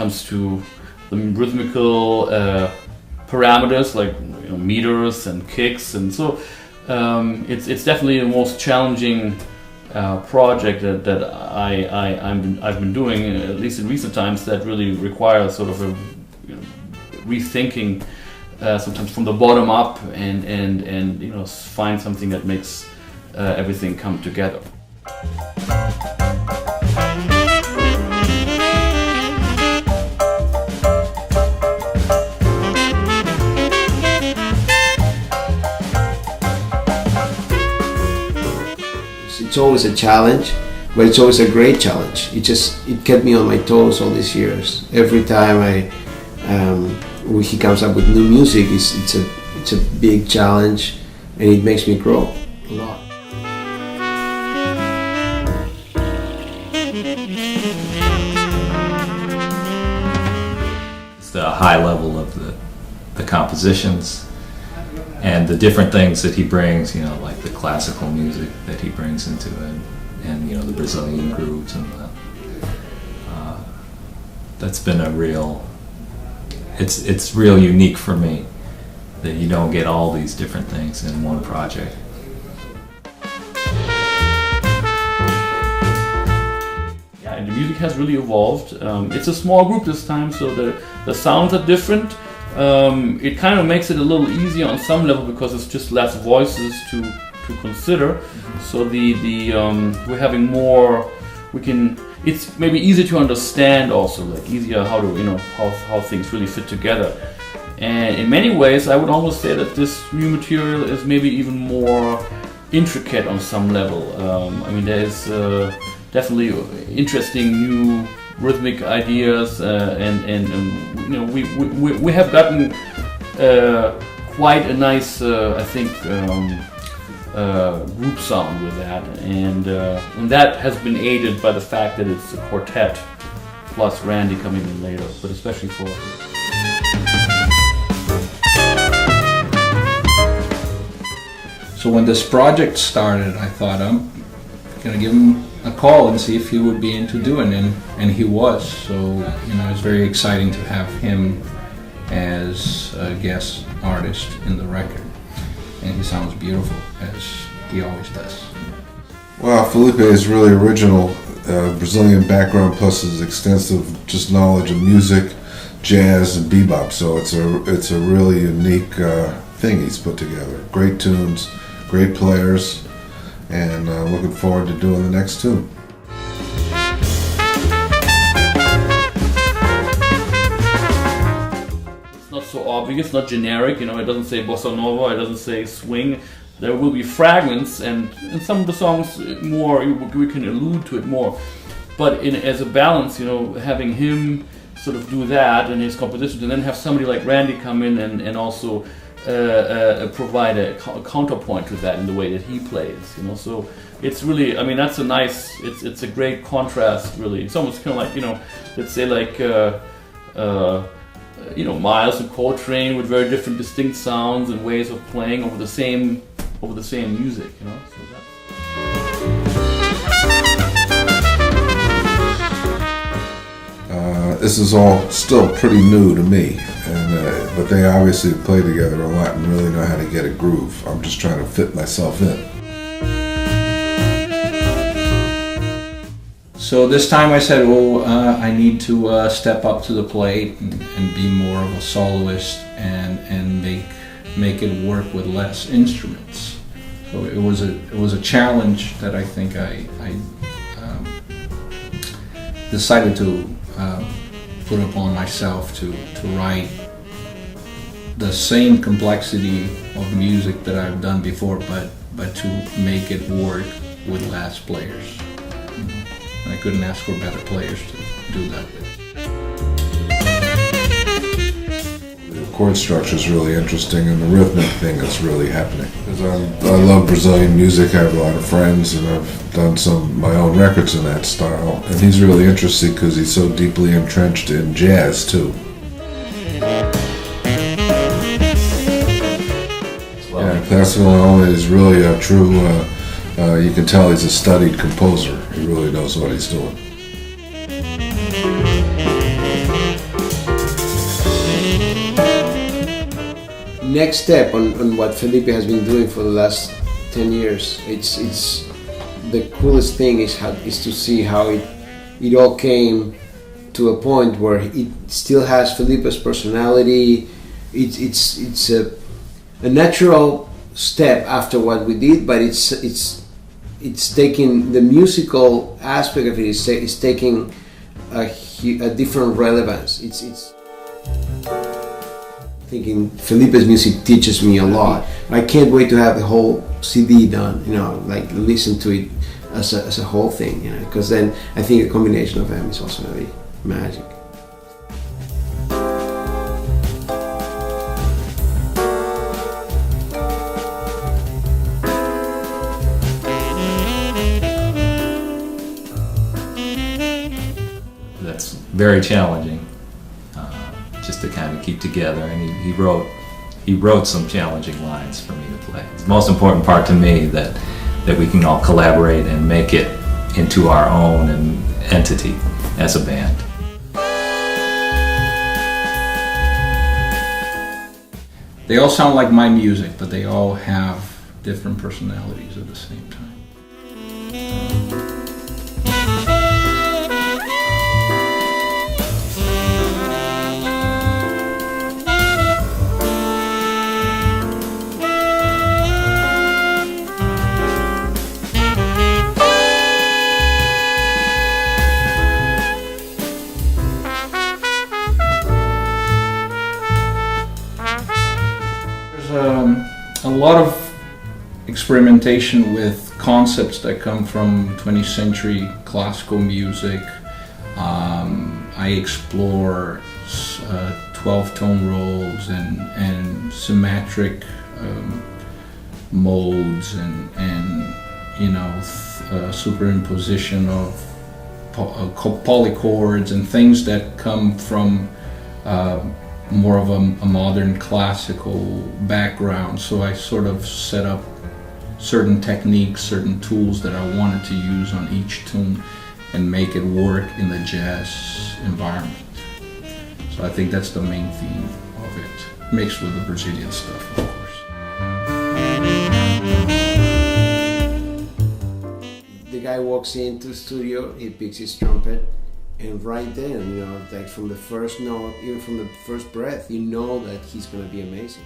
comes to the rhythmical parameters like meters and kicks, and so it's definitely the most challenging project that I've been doing, at least in recent times, that really requires sort of a rethinking sometimes from the bottom up and find something that makes everything come together. It's always a challenge, but it's always a great challenge. It kept me on my toes all these years. Every time he comes up with new music, it's a big challenge, and it makes me grow a lot. It's the high level of the compositions and the different things that he brings, like the classical music that he brings into it, and the Brazilian grooves, and that's been a real. It's real unique for me that you don't get all these different things in one project. Yeah, and the music has really evolved. It's a small group this time, so the sounds are different. It kind of makes it a little easier on some level because it's just less voices to consider. So we're having more. It's maybe easier to understand also, like easier how to how things really fit together. And in many ways, I would almost say that this new material is maybe even more intricate on some level. There is definitely interesting new rhythmic ideas, and we have gotten quite a nice, I think, group sound with that, and that has been aided by the fact that it's a quartet plus Randy coming in later, but especially for. So when this project started, I thought I'm gonna give him a call and see if he would be into doing it, and he was. So it's very exciting to have him as a guest artist in the record, and he sounds beautiful as he always does. Well, Felipe is really original, Brazilian background plus his extensive just knowledge of music, jazz and bebop. So it's a really unique thing he's put together. Great tunes, great players, and looking forward to doing the next tune. It's not so obvious, not generic, it doesn't say bossa nova, it doesn't say swing. There will be fragments, and in some of the songs more we can allude to it more. But as a balance, having him sort of do that in his compositions, and then have somebody like Randy come in and also provide a counterpoint to that in the way that he plays, So it's really, that's a nice, it's a great contrast, really. It's almost kind of like, let's say like, Miles and Coltrane with very different, distinct sounds and ways of playing over the same music, So that's. This is all still pretty new to me, but they obviously play together a lot and really know how to get a groove. I'm just trying to fit myself in. So this time I said, I need to step up to the plate and be more of a soloist and make it work with less instruments. So it was a challenge that I think I decided to put upon myself to write the same complexity of music that I've done before, but to make it work with less players. Mm-hmm. I couldn't ask for better players to do that with. The chord structure is really interesting, and the rhythmic thing is really happening. Because I love Brazilian music. I have a lot of friends, and I've done some of my own records in that style. And he's really interesting because he's so deeply entrenched in jazz too. Yeah, classical only is really a true. You can tell he's a studied composer. He really knows what he's doing. next step on what Felipe has been doing for the last 10 years. It's the coolest thing is to see how it all came to a point where it still has Felipe's personality. It's a natural step after what we did, but it's taking the musical aspect of it is taking a different relevance. It's thinking Felipe's music teaches me a lot. I can't wait to have the whole CD done, like listen to it as a whole thing, because then I think a combination of them is also going to be magic. That's very challenging, just to kind of keep together. And he wrote some challenging lines for me to play. It's the most important part to me that we can all collaborate and make it into our own entity as a band. They all sound like my music, but they all have different personalities at the same time. A lot of experimentation with concepts that come from 20th century classical music. I explore 12-tone rolls and symmetric modes and superimposition of polychords and things that come from more of a modern classical background. So I sort of set up certain techniques, certain tools that I wanted to use on each tune and make it work in the jazz environment. So I think that's the main theme of it, mixed with the Brazilian stuff, of course. The guy walks into the studio, he picks his trumpet, and right then, like from the first note, even from the first breath, you know that he's going to be amazing.